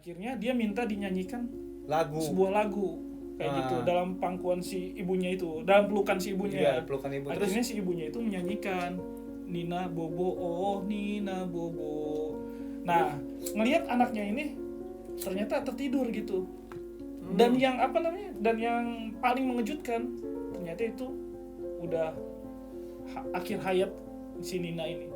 Akhirnya dia minta dinyanyikan sebuah lagu kayak gitu dalam pangkuan si ibunya itu, dalam pelukan si ibunya. Iya, pelukan ibu. Akhirnya si ibunya itu menyanyikan Nina Bobo, oh Nina Bobo. Nah, ngelihat anaknya ini ternyata tertidur gitu. Dan yang yang paling mengejutkan ternyata itu udah akhir hayat si Nina ini.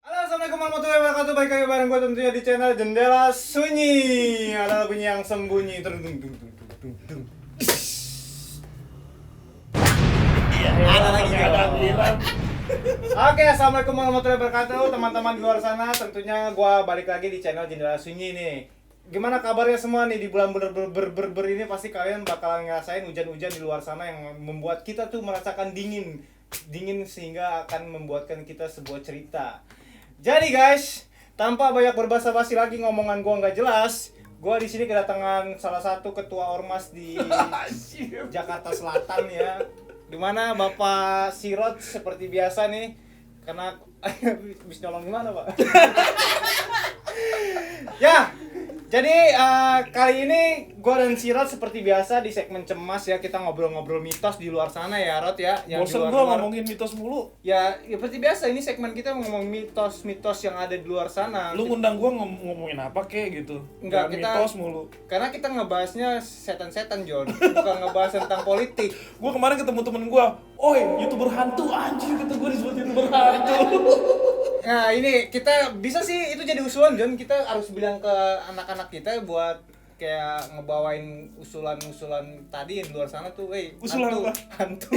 Assalamualaikum warahmatullahi wabarakatuh. Baik lagi bareng gue tentunya di channel Jendela Sunyi. Adalah bunyi yang sembunyi. Ada lagi kan? Oke, assalamualaikum warahmatullahi wabarakatuh teman-teman di luar sana. Tentunya gue balik lagi di channel Jendela Sunyi nih. Gimana kabarnya semua nih di bulan ber ini? Pasti kalian bakalan ngerasain hujan-hujan di luar sana yang membuat kita tuh merasakan dingin sehingga akan membuatkan kita sebuah cerita. Jadi guys, tanpa banyak berbasa-basi lagi ngomongan gua nggak jelas, gua di sini kedatangan salah satu ketua ormas di Jakarta Selatan ya, dimana Bapak Sirot seperti biasa nih, karena bisa nyolong gimana Pak? Ya, jadi kali ini gua dan Sirot seperti biasa di segmen cemas ya, kita ngobrol-ngobrol mitos di luar sana ya Rot ya. Bosen gua ngomongin mitos mulu. Ya seperti biasa ini segmen kita ngomong mitos-mitos yang ada di luar sana. Lu ngundang gua ngomongin apa kek gitu? Enggak, kita mitos mulu. Karena kita ngebahasnya setan-setan John, bukan ngebahas tentang politik. Gua kemarin ketemu temen gua, "Oi, YouTuber hantu anjir," kata gua disebut YouTuber hantu. Nah, ini kita bisa sih itu jadi usulan John, kita harus bilang ke anak-anak kita buat kayak ngebawain usulan-usulan tadi yang di luar sana tuh, usulan hantu.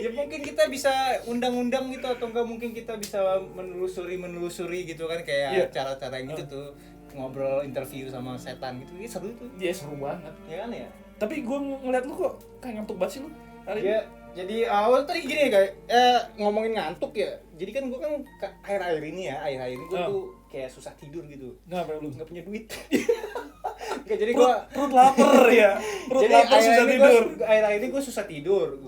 Ya mungkin kita bisa undang-undang gitu atau enggak mungkin kita bisa menelusuri gitu kan kayak cara-cara yang gitu tuh ngobrol interview sama setan gitu. Ini seru tuh. Iya, seru banget. Ya kan ya? Tapi gua ngeliat lu kok kayak ngantuk banget sih lu hari ya, ini. Jadi awal tadi gini ya guys, ngomongin ngantuk ya. Jadi kan gua kan akhir-akhir ini gua tuh kayak susah tidur gitu. Kenapa lu? Nggak punya duit. Nggak, jadi gua perut lapar ya. Jadi lapar susah tidur. Akhir-akhir ini gua susah tidur.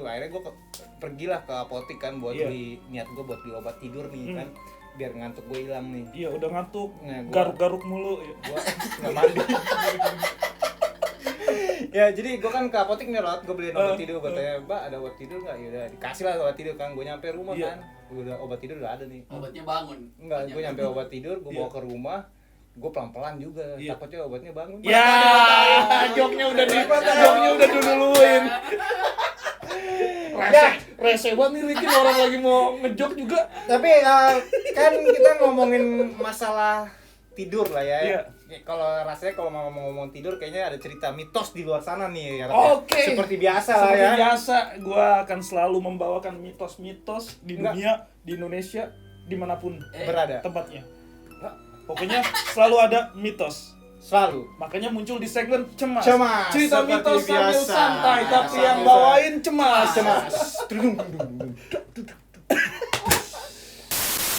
Akhirnya gua pergilah ke apotek kan buat beli, niat gua buat beli obat tidur nih kan. Biar ngantuk gue hilang nih. Iya, udah ngantuk. Nah, garuk-garuk mulu ya. Gua nggak mandi. Ya jadi gue kan ke apotek nih Rot, gue beliin obat tidur, gue tanya, "Mbak ada obat tidur nggak?" Ya udah dikasih lah obat tidur kan, gue nyampe rumah kan, udah obat tidur udah ada nih. Obatnya bangun. Enggak, gue nyampe obat tidur, gue bawa ke rumah, gue pelan-pelan juga, takutnya obatnya bangun. Ya, joknya udah dulu-duluin. Rese banget nih Ricky, orang lagi mau ngejok juga. Tapi kan kita ngomongin masalah tidur lah ya. Iya. Kalau rasanya kalau mau ngomong tidur kayaknya ada cerita mitos di luar sana nih ya. Oke. Seperti biasa lah ya. Seperti biasa, gua akan selalu membawakan mitos-mitos di dunia, di Indonesia, dimanapun berada tempatnya. Pokoknya selalu ada mitos. Selalu. Makanya muncul di segmen cemas. Cerita Cerita mitos sambil biasa. santai, tapi yang bawain cemas.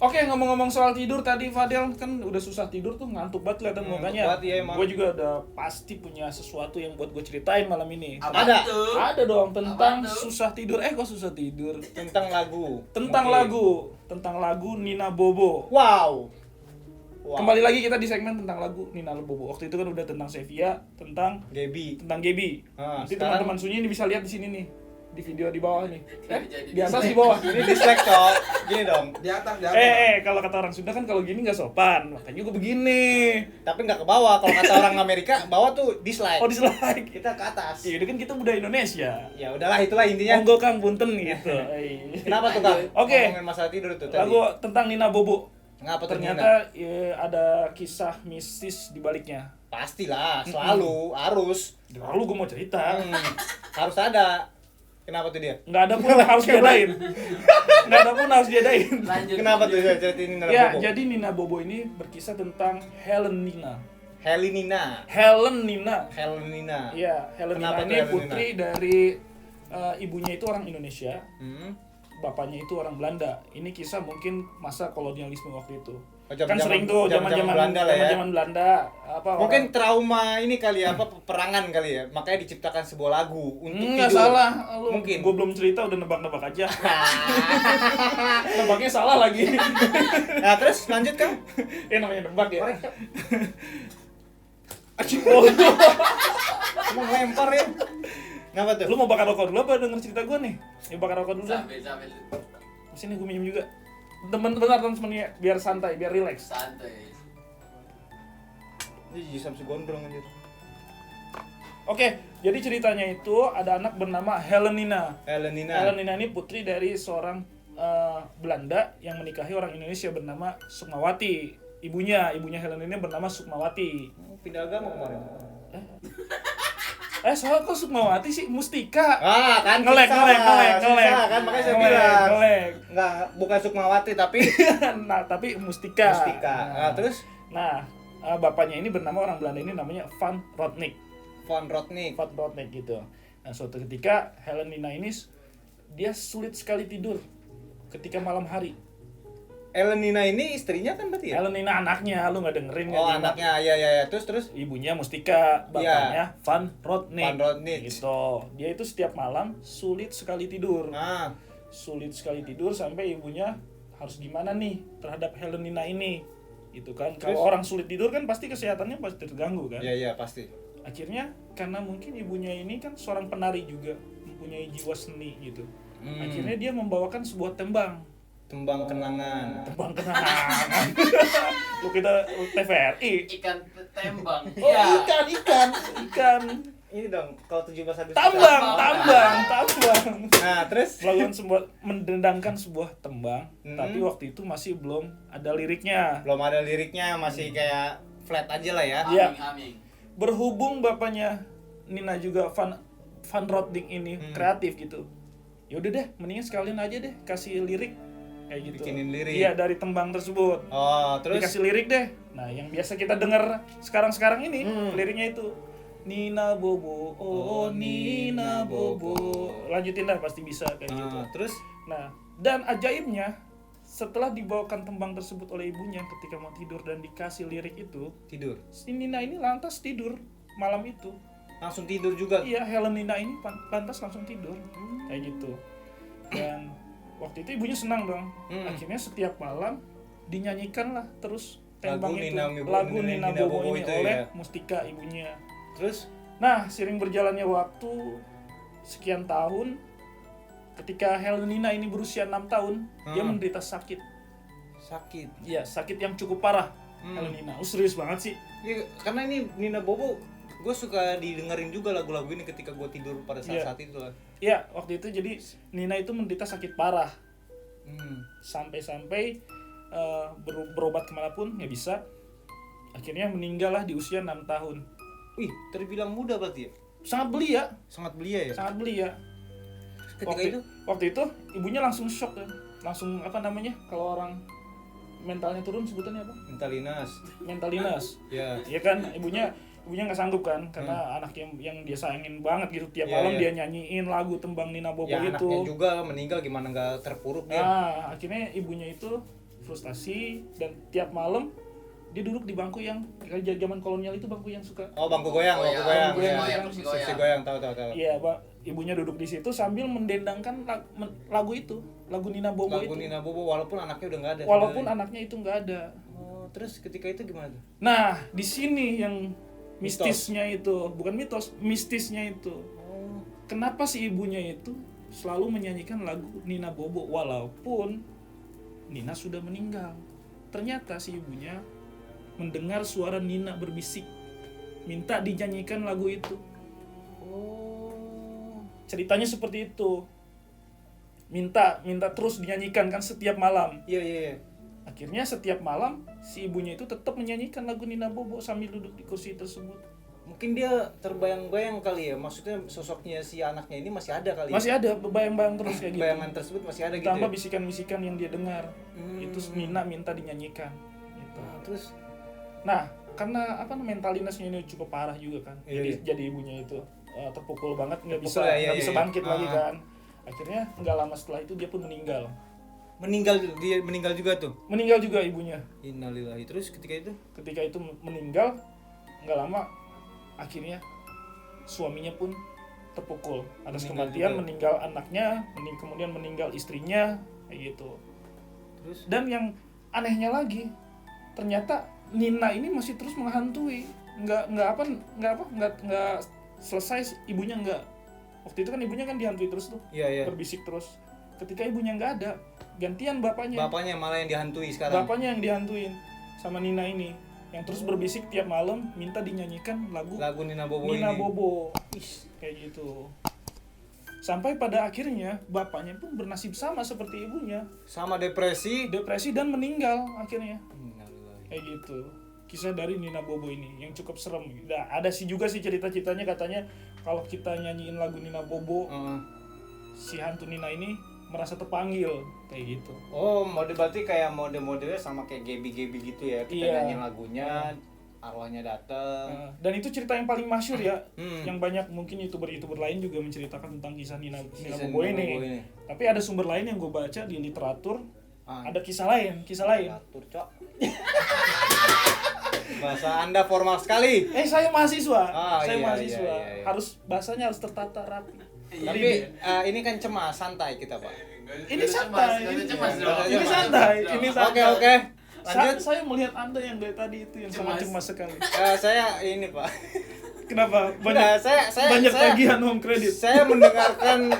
Oke, ngomong-ngomong soal tidur tadi Fadel kan udah susah tidur tuh, ngantuk banget kelihatan mukanya. Gue juga udah pasti punya sesuatu yang buat gue ceritain malam ini. Ada dong tentang susah tidur. Kok susah tidur? Tentang lagu. Tentang lagu Nina Bobo. Wow. Kembali lagi kita di segmen tentang lagu Nina Bobo. Waktu itu kan udah tentang Sevia, tentang Gaby. Nanti teman-teman Sunyi ini bisa lihat di sini nih. Di video di bawah nih. Di atas di bawah. Ini dislike toh. Gini dong. Di atas. Kalau kata orang Sunda kan kalau gini enggak sopan. Makanya gue begini. Tapi enggak ke bawah. Kalau kata orang Amerika, bawah tuh dislike. Oh, dislike. Kita ke atas. Iya, kan kita budaya Indonesia. Ya udahlah, itulah intinya. Monggo Kang, punten gitu. Kenapa tuh Kang? Oke. Ngomongin masalah tidur tuh tadi. Lagu tentang Nina Bobo. Ngapa ternyata ada kisah mistis di baliknya. Pastilah, selalu harus. Lalu gue mau cerita. Harus ada. Kenapa tuh dia? Nggak ada pun harus bedain. Nggak ada pun harus diadain. Lanjut. Kenapa tuh ceritain Nina Ya, Bobo? jadi Nina Bobo ini berkisah tentang Helen Nina. Helenina. Iya, Helen Kenapa Nina tuh ini Helen putri dari ibunya itu orang Indonesia, Hmm. bapaknya itu orang Belanda. Ini kisah mungkin masa kolonialisme waktu itu. Oh, Kan zaman-zaman- sering tuh zaman-zaman zaman-zaman Belanda lah ya. zaman-zaman Belanda apa Mungkin orang- trauma ini kali ya, apa peperangan kali ya. Makanya diciptakan sebuah lagu untuk Nggak tidur. salah, lu, Mungkin. gue belum cerita udah nebak-nebak aja. Nebaknya salah lagi. Nah, terus lanjut kan? Namanya nebak ya. Emang lempar ya. Kenapa tuh? Lu mau bakar rokok dulu apa denger cerita gue nih? Ya bakar rokok dulu dah. Sambil Sini gue minum juga. Teman-teman ya, biar santai, biar relax. santai. Ini jadi sampai gondrong anjir. Oke, jadi ceritanya itu ada anak bernama Helen Nina. Helenina. Helen Nina ini putri dari seorang Belanda yang menikahi orang Indonesia bernama Sukmawati. Ibunya Helen Nina bernama Sukmawati. Pindah agama kemarin. Soal kok Sukmawati sih? Mustika. Ah, kan Ngelek. susah, kan makanya saya bilang. Ngelek. Enggak, bukan Sukmawati tapi Nah, tapi Mustika. Mustika. Nah, terus Nah, bapaknya ini bernama orang Belanda ini namanya Van Rotnik. Van Rotnik. Van Rotnik gitu. Nah, suatu ketika Helen Nina ini dia sulit sekali tidur ketika malam hari. Helenina ini istrinya kan berarti ya? Helen Nina anaknya, lu nggak dengerin Oh, nggak? anaknya. Iya. Terus Ibunya Mustika, bapaknya Van Rotnik. Van Rotnik. Gitu. Dia itu setiap malam sulit sekali tidur. Ah, Sulit sekali tidur sampai ibunya harus gimana nih terhadap Helen Nina ini. Gitu kan. Terus? Kalau orang sulit tidur kan pasti kesehatannya pasti terganggu kan. iya pasti. Akhirnya karena mungkin ibunya ini kan seorang penari juga, mempunyai jiwa seni gitu. Akhirnya dia membawakan sebuah tembang Tembang kenangan. kenangan. Lu kita TVRI. Ikan tembang. Oh, Iya. ikan. Ini dong, kalau 17 Agustus. Tambang. Nah, terus Melakukan sebuah mendendangkan sebuah tembang, Hmm. tapi waktu itu masih belum ada liriknya. belum ada liriknya, masih kayak flat aja lah ya. Iya. Aming. Berhubung bapaknya Nina juga Van Rotnik ini kreatif gitu. Ya udah deh, mendingan sekalian aja deh kasih lirik kayak gitu. Bikinin lirik. Iya, dari tembang tersebut. Oh, terus Dikasih lirik deh. Nah, yang biasa kita dengar sekarang ini liriknya itu Nina Bobo, oh Nina Bobo. Lanjutin dah pasti bisa kayak gitu. terus Nah, dan ajaibnya setelah dibawakan tembang tersebut oleh ibunya ketika mau tidur dan dikasih lirik itu, tidur. si Nina ini lantas tidur malam itu. Langsung tidur juga. Iya, Helen Nina ini lantas langsung tidur. Kayak gitu. Dan waktu itu ibunya senang dong. Akhirnya setiap malam dinyanyikan lah terus tembang Lagu itu. Nina Lagu Nina Bobo Bobo ini itu oleh ya. Mustika ibunya. Terus Nah, sering berjalannya waktu sekian tahun, ketika Helen Nina ini berusia 6 tahun, dia menderita sakit. sakit. Iya, sakit yang cukup parah. Helen Nina. Serius banget sih. Ya, karena ini Nina Bobo, gue suka didengerin juga lagu-lagu ini ketika gue tidur pada saat itu lah. Iya, waktu itu jadi Nina itu menderita sakit parah. Sampai-sampai berobat kemanapun nggak bisa. Akhirnya meninggal lah di usia 6 tahun. Wih, terbilang muda berarti ya? Sangat belia, Sangat belia ya? sangat belia. Ketika Waktu itu ibunya langsung shock kan. Langsung apa namanya? Kalau orang mentalnya turun sebutannya apa? Mentalinas. Ya. Iya kan, ibunya nggak sanggup kan karena anak yang dia sayangin banget gitu tiap Iya, malam iya. dia nyanyiin lagu tembang Nina Bobo Ya itu. anaknya juga meninggal gimana nggak terpuruk dia. Nah, akhirnya ibunya itu frustasi dan tiap malam dia duduk di bangku yang zaman kolonial itu bangku yang suka. Oh, bangku goyang. Kursi Kursi goyang, tahu. Iya, ibunya duduk di situ sambil mendendangkan lagu itu, lagu Nina Bobo Lagu itu. Nina Bobo walaupun anaknya udah nggak ada. Walaupun sebenarnya. anaknya itu nggak ada. Oh, terus ketika itu gimana tuh? Nah, di sini yang mistisnya itu, bukan mitos, mistisnya itu. Oh, Kenapa si ibunya itu selalu menyanyikan lagu Nina Bobo walaupun Nina sudah meninggal. Ternyata si ibunya mendengar suara Nina berbisik, minta dinyanyikan lagu itu. oh, Ceritanya seperti itu. Minta terus dinyanyikan kan setiap malam. iya. Akhirnya setiap malam si ibunya itu tetap menyanyikan lagu Nina Bobo sambil duduk di kursi tersebut. mungkin dia terbayang-bayang kali ya, maksudnya sosoknya si anaknya ini masih ada kali. Masih ada bayang-bayang terus kayak gitu. Bayangan tersebut masih ada gitu. Tambah Ya? bisikan-bisikan yang dia dengar. Itu Nina minta dinyanyikan gitu. Nah, terus Nah, karena mentalinasnya ini cukup parah juga kan. Iya, Jadi ibunya itu terpukul banget, nggak Terpukul bisa ya, iya, bisa iya. bangkit lagi kan. Akhirnya nggak lama setelah itu dia pun meninggal. dia meninggal juga tuh. Meninggal juga ibunya. Innalillahi. Terus ketika itu Ketika itu meninggal, nggak lama akhirnya suaminya pun terpukul. Atas Meninggal kematian juga. meninggal anaknya, kemudian meninggal istrinya kayak gitu. terus Dan yang anehnya lagi, ternyata Nina ini masih terus menghantui. Nggak selesai ibunya nggak. Waktu itu kan ibunya kan dihantui terus tuh, iya. berbisik terus. Ketika ibunya nggak ada, gantian bapaknya. Bapaknya malah yang dihantui sekarang. Bapaknya yang dihantuin sama Nina ini, yang terus berbisik tiap malam minta dinyanyikan lagu Nina Bobo Nina ini. Bobo. Kayak gitu. Sampai pada akhirnya bapaknya pun bernasib sama seperti ibunya, Sama depresi. depresi dan meninggal akhirnya. Innalillahi. Kayak gitu. Kisah dari Nina Bobo ini yang cukup serem. Nah, ada sih juga sih cerita-ceritanya, katanya kalau kita nyanyiin lagu Nina Bobo, si hantu Nina ini merasa terpanggil kayak gitu. Oh, berarti kayak mode-modelnya sama kayak Gaby gitu ya. Kita Iya. nyanyi lagunya, arwahnya datang. Dan itu cerita yang paling masyhur ya, Hmm. yang banyak mungkin youtuber lain juga menceritakan tentang kisah Nina Kisah Bobo Nina ini. Bobo ini. Tapi ada sumber lain yang gue baca di literatur, Ah. ada kisah lain. Atur, Cok. Bahasa Anda formal sekali. Saya mahasiswa, Iya, mahasiswa, iya. harus bahasanya harus tertata rapi. Tapi ini kan cemas, santai kita, Pak. Ini santai, Cemas Iya, dong. ini santai, ini santai. Oke. Lanjut. Saya melihat Anda yang dari tadi itu yang sangat cemas sekali. Saya ini, Pak. Kenapa? Nah, saya Banyak tagihan home credit. Saya mendengarkan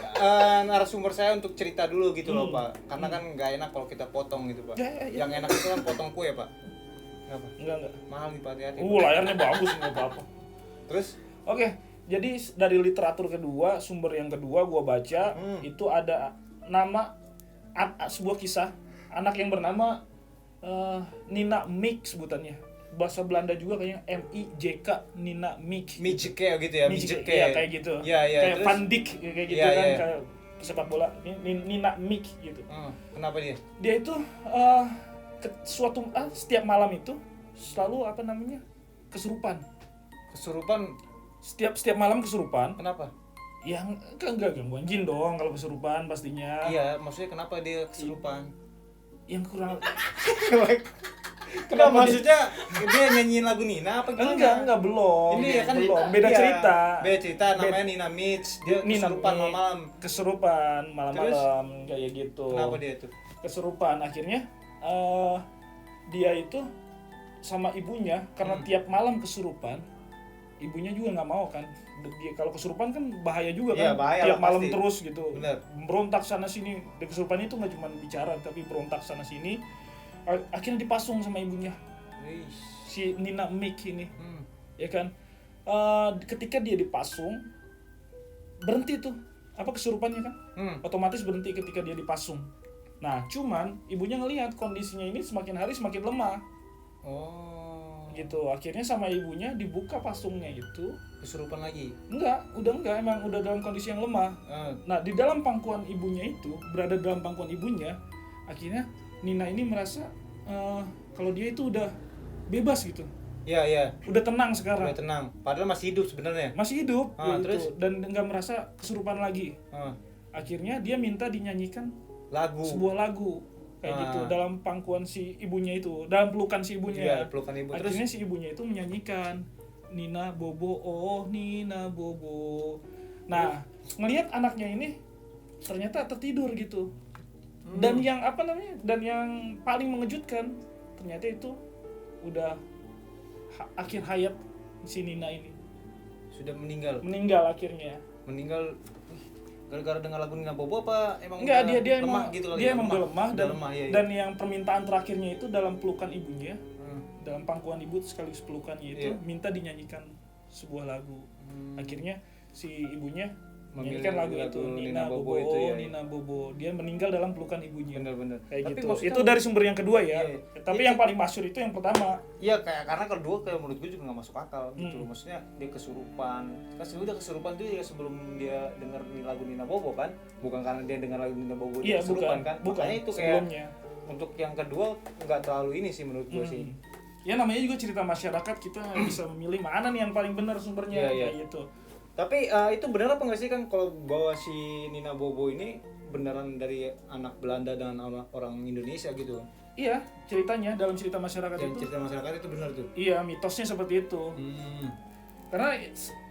narasumber saya untuk cerita dulu gitu loh, Pak. Karena kan nggak enak kalau kita potong gitu, Pak. Ya. Yang enak itu kan potong kue, Pak. Kenapa? Enggak. Mahal nih, Pak, hati-hati. Layarnya bagus, nggak apa-apa. Terus Oke, jadi dari literatur kedua, sumber yang kedua gua baca, itu ada nama sebuah kisah anak yang bernama Nina Mik sebutannya. Bahasa Belanda juga kayaknya MIJK, Nina Mik. Mijeke gitu ya, Mijeke, Mijeke. iya kayak gitu. Iya, Kayak terus? Van Dijk kayak gitu Iya, kan, iya. kayak sepak bola. Nina Mik gitu. Kenapa dia? Dia itu setiap malam itu selalu kesurupan. Kesurupan. Setiap malam kesurupan. Kenapa? Yang enggak gangguan jin dong kalau kesurupan pastinya. Iya, maksudnya kenapa dia kesurupan? Yang kurang Kenapa maksudnya dia nyanyiin lagu Nina apa gimana? enggak belum. Ini ya kan beda iya, cerita. Beda cerita namanya Nina Mitch. Dia kesurupan Mik, malam. Kesurupan malam-malam kayak gitu. Kenapa dia tuh? Kesurupan akhirnya dia itu sama ibunya karena tiap malam kesurupan, ibunya juga nggak mau kan. Dia kalau kesurupan kan bahaya juga Iya, kan, bahaya tiap lah, malam pasti. terus gitu. Bener. Berontak sana sini. Dan kesurupan itu nggak cuma bicara tapi berontak sana sini. Akhirnya dipasung sama ibunya, si Nina Mik ini, ya kan. Ketika dia dipasung, berhenti tuh kesurupannya kan, otomatis berhenti ketika dia dipasung. Nah, cuman ibunya ngelihat kondisinya ini semakin hari semakin lemah. Oh. Gitu. Akhirnya sama ibunya dibuka pasungnya itu. Kesurupan lagi. Udah enggak, emang udah dalam kondisi yang lemah. Nah, di dalam pangkuan ibunya itu, berada dalam pangkuan ibunya, akhirnya Nina ini merasa kalau dia itu udah bebas gitu. Iya. Udah tenang sekarang. Udah tenang. Padahal masih hidup sebenarnya. Masih hidup gitu. Terus? Dan nggak merasa kesurupan lagi. Akhirnya dia minta dinyanyikan sebuah lagu kayak gitu dalam pangkuan si ibunya itu, dalam pelukan si ibunya. Iya, pelukan ibu. Akhirnya si ibunya itu menyanyikan Nina Bobo, oh Nina Bobo. Nah, ngelihat anaknya ini ternyata tertidur gitu. Dan yang yang paling mengejutkan ternyata itu udah akhir hayat si Nina ini. Sudah meninggal. Meninggal akhirnya. Meninggal gara-gara dengar lagu Nina Bobo apa emang Enggak, udah dia lemah emang gitu dia emang udah lemah iya. dan yang permintaan terakhirnya itu dalam pelukan ibunya, dalam pangkuan ibu sekaligus pelukannya itu minta dinyanyikan sebuah lagu. Akhirnya si ibunya menyanyikan lagu itu Nina Bobo itu ya. Nina Bobo. Dia meninggal dalam pelukan ibunya. Bener-bener. Kayak Tapi gitu. maksudnya- Itu dari sumber yang kedua ya. Iya. Tapi Iya. yang paling masyhur itu yang pertama. Iya kayak karena kedua kayak menurut gue juga nggak masuk akal gitu. Hmm. Maksudnya dia kesurupan. Kan udah kesurupan tuh ya sebelum dia denger lagu Nina Bobo kan. Bukan karena dia denger lagu Nina Bobo dia Iya, kesurupan bukan. kan. Bukan. Makanya itu kayak Sebelumnya. untuk yang kedua nggak terlalu ini sih menurut gue sih. Ya namanya juga cerita masyarakat, kita bisa memilih mana nih yang paling benar sumbernya Iya, iya. kayak gitu. Tapi itu benar apa nggak sih kan kalau bahwa si Nina Bobo ini beneran dari anak Belanda dan orang Indonesia gitu? Iya, ceritanya dalam cerita masyarakat Yang itu. cerita masyarakat itu benar tuh. Iya, mitosnya seperti itu. Karena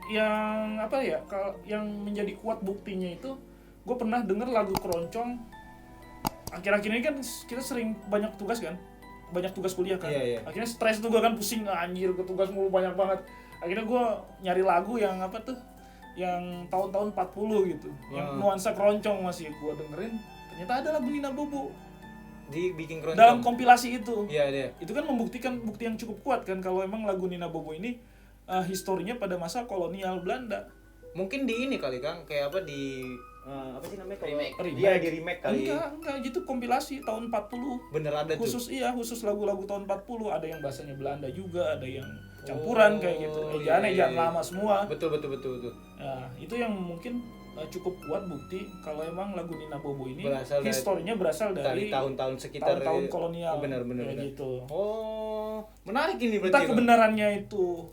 yang apa ya, yang menjadi kuat buktinya itu, gue pernah denger lagu keroncong. Akhir-akhir ini kan kita sering banyak tugas kan, banyak tugas kuliah kan. Iya, iya. Akhirnya stres tuh gue kan, pusing anjir ke tugas mulu banyak banget. Akhirnya gue nyari lagu yang apa tuh, yang tahun-tahun 40 gitu, yang nuansa keroncong masih gue dengerin. Ternyata ada lagu Nina Bobo Dibikin keroncong. dalam kompilasi itu. Iya dia. Itu kan membuktikan bukti yang cukup kuat kan kalau emang lagu Nina Bobo ini historinya pada masa kolonial Belanda. Mungkin di ini kali Kang, kayak apa di apa sih namanya kalau Remake. Iya di remake kali. Enggak gitu, kompilasi tahun 40. Bener ada tuh. Khusus lagu-lagu tahun 40, ada yang bahasanya Belanda juga, ada yang campuran kayak gitu. Ejaan lama semua. Betul. Nah, itu yang mungkin cukup kuat bukti kalau emang lagu Nina Bobo ini Berasal dari- historinya berasal dari tahun-tahun sekitar tahun-tahun kolonial. Bener. Kayak gitu. Oh, menarik ini berarti. Entah Kang. kebenarannya itu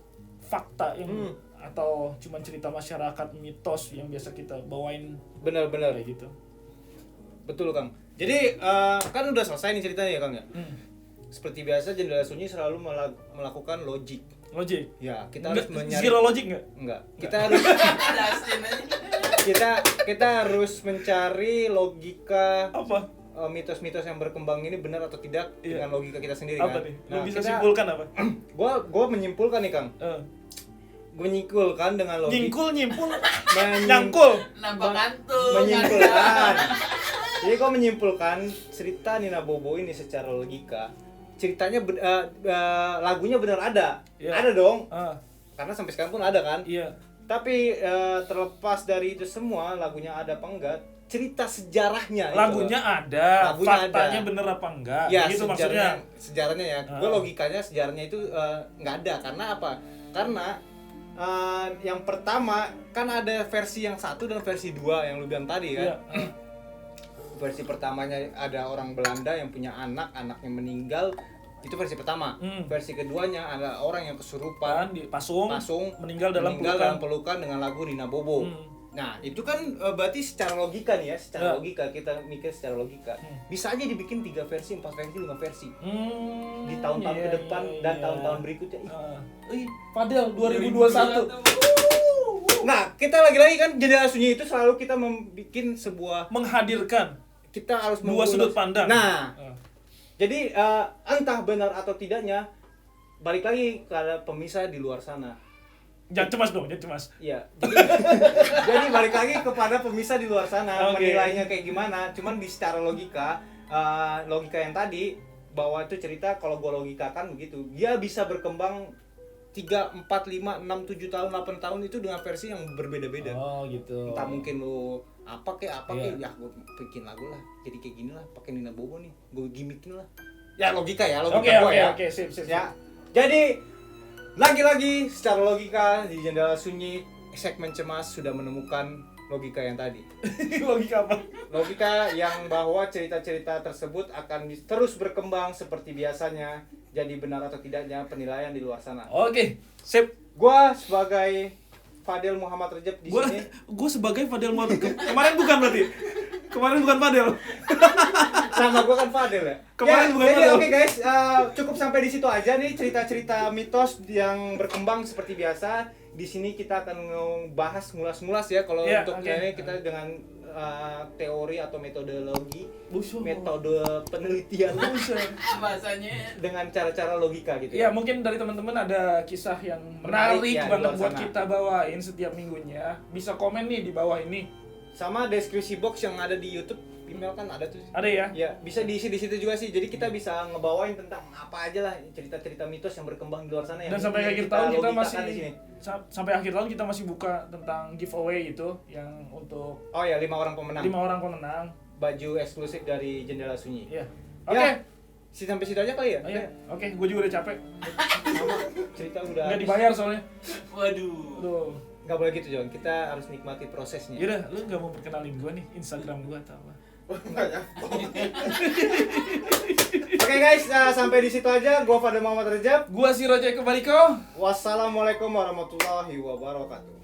fakta yang atau cuma cerita masyarakat, mitos yang biasa kita bawain Bener. kayak gitu. Betul Kang. Jadi kan udah selesai nih ceritanya ya Kang ya. Seperti biasa Jendela Sunyi selalu melakukan logik. Logik. Ya, kita harus mencari Zero logic nggak? Enggak. Kita harus Jelasin aja. kita harus mencari logika Apa? mitos-mitos yang berkembang ini benar atau tidak Iya. dengan logika kita sendiri Apa kan. nih? Lu bisa kita- simpulkan apa? Gua menyimpulkan nih Kang. Menyimpulkan dengan logika Nyimpul, nyangkul. Nambah kantung. menyimpulkan. Jadi gua menyimpulkan cerita Nina Bobo ini secara logika. Ceritanya lagunya benar ada. Iya. Ada dong. Ah, Karena sampai sekarang pun ada kan. iya. Tapi terlepas dari itu semua, lagunya ada apa enggak? Cerita sejarahnya itu Lagunya loh. ada, Lagunya faktanya ada. bener apa enggak? Ya, gitu maksudnya. sejarahnya ya. Gue logikanya sejarahnya itu nggak ada. Karena apa? Karena yang pertama kan ada versi yang 1 dan versi 2 yang lu bilang tadi kan. Iya. Versi pertamanya ada orang Belanda yang punya anaknya meninggal. Itu versi pertama. Versi keduanya ada orang yang kesurupan, Di pasung meninggal dalam pelukan dengan lagu Nina Bobo. Nah, itu kan berarti secara logika nih ya, secara logika kita mikir secara logika. Bisa aja dibikin 3 versi, 4 versi, 5 versi. Di tahun-tahun ke depan dan tahun-tahun berikutnya. Fadel 2021. Nah, kita lagi-lagi kan Jendela Sunyi itu selalu kita membuat sebuah, Menghadirkan kita harus dua sudut pandang. Nah, jadi entah benar atau tidaknya, balik lagi kepada pemirsa di luar sana. Jangan cemas dong, jangan cemas. Iya. Jadi balik lagi kepada pemirsa di luar sana, menilainya kayak gimana. Cuman di secara logika, logika yang tadi bahwa itu cerita kalau gua logikakan begitu, dia bisa berkembang 3, 4, 5, 6, 7 tahun, 8 tahun itu dengan versi yang berbeda-beda. Oh gitu. Entah mungkin lu apa kek, ya gua bikin lagu lah. Jadi kayak gini lah, pakai Nina Bobo nih, gua gimmickin lah. Ya logika gua ya. Oke, sip. Ya. Jadi lagi-lagi secara logika di Jendela Sunyi segmen cemas sudah menemukan logika yang tadi. Logika apa? Logika yang bahwa cerita-cerita tersebut akan terus berkembang seperti biasanya. Jadi benar atau tidaknya penilaian di luar sana. Oke, sip. Gua sebagai Fadel Muhammad Rejab di sini. Gua sebagai Fadel Muhammad. Kemarin bukan berarti. Kemarin bukan Fadel. Nama gua kan Fadel ya. Kemarin bukan jadi Fadel. oke guys, cukup sampai di situ aja nih cerita-cerita mitos yang berkembang seperti biasa. Di sini kita akan bahas ngulas-ngulas ya kalau untuk ini kita dengan teori atau metodologi, metode penelitian bahasanya dengan cara-cara logika gitu. Ya mungkin dari teman-teman ada kisah yang menarik ya, banget di luar buat sana. kita bawain setiap minggunya. Bisa komen nih di bawah ini. Sama deskripsi box yang ada di YouTube email kan ada tuh. Ada ya? Ya, bisa diisi di situ juga sih. Jadi kita bisa ngebawain tentang apa aja lah cerita-cerita mitos yang berkembang di luar sana. Dan yang sampai yang akhir tahun kita logikakan masih di sini. sampai akhir tahun kita masih buka tentang giveaway itu yang untuk Oh ya, 5 orang pemenang. 5 orang pemenang. Baju eksklusif dari Jendela Sunyi. Iya. Ya, Oke. sampai situ aja kali ya? Ayo. Oke, gue juga udah capek. Sama cerita udah. Nggak dibayar soalnya. Waduh. Aduh. Nggak boleh gitu, Jon. Kita harus nikmati prosesnya. Yaudah, lu nggak mau perkenalin gue nih Instagram gue atau apa? Oke guys, sampai di situ aja. Gua Fadil Muhammad Rejab. Gua si Roja kembali kau. Wassalamualaikum warahmatullahi wabarakatuh.